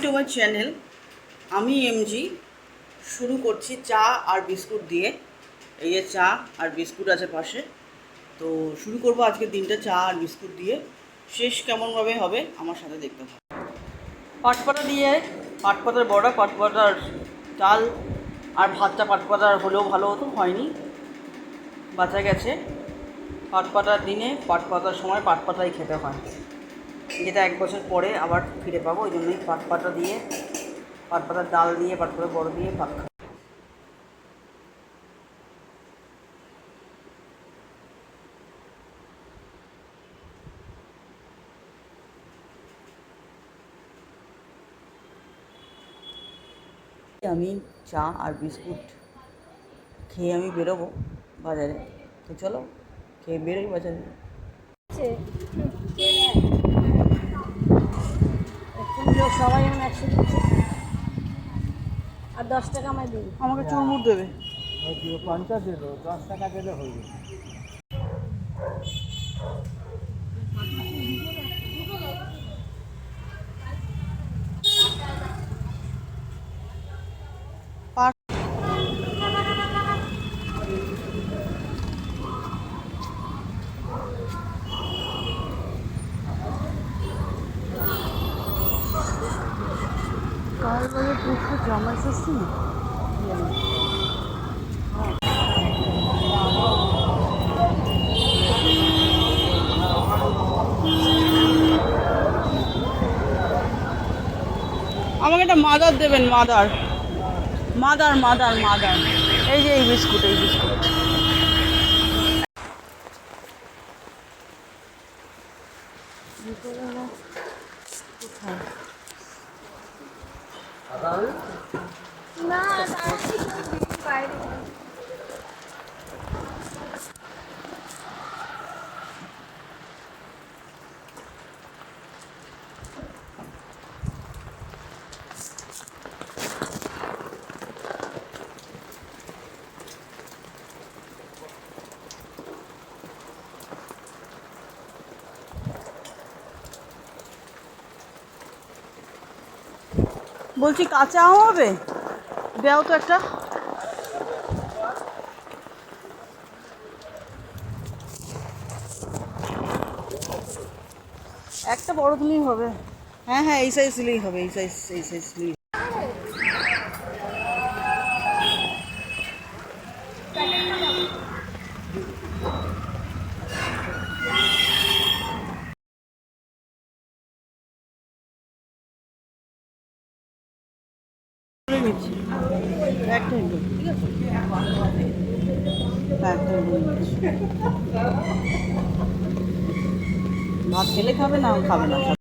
To my channel. আমি MG শুরু করছি চা আর বিস্কুট দিয়ে। এই যে চা আর বিস্কুট আছে পাশে। তো শুরু করব আজকের দিনটা চা আর বিস্কুট দিয়ে। শেষ কেমনভাবে হবে আমার সাথে দেখতে হবে। পাটপাতা দিয়ে পাটপাতার বড়া, পাটপাতার চাল আর ভাতটা পাটপাতার হলেও ভালো হতো, হয়নি, বাঁচা গেছে। পাটপাতার দিনে পাটপাতার সময় পাটপাতাই খেতে হয়, যেটা 1 বছর পরে আবার ফিরে পাবো। ওই জন্যই পাটপাতা দিয়ে, পাটপাতার ডাল দিয়ে, পাটপাতার বড় দিয়ে ভাত খাই। আমি চা আর বিস্কুট খেয়ে আমি বেরোবো বাজারে। তো চলো খেয়ে বেরোই বাজারে। সবাই এখন 100 দিচ্ছে আর 10 টাকা আমায় দিন। আমাকে চুরমুর দেবে। 50 দিল, 10 টাকা দিলে হয়ে যাবে। কার বাজার পুষ্প জামা এসেছি না। আমাকে একটা মাদার দেবেন, মাদার মাদার মাদার মাদার। এই যে এই বিস্কুট, এই বিস্কুট। না বাইরে বলছি কাঁচা আম হবে, দেও তো একটা। একটা বড় দিলেই হবে। হ্যাঁ হ্যাঁ, এই সাইজ দিলেই হবে, এই সাইজ, এই সাইজ দিলেই। করে নিচ্ছি একটাই, ঠিক আছে। হ্যাঁ, একটাই করে নিচ্ছি। ভাত খেলে খাবে না, খাবে না।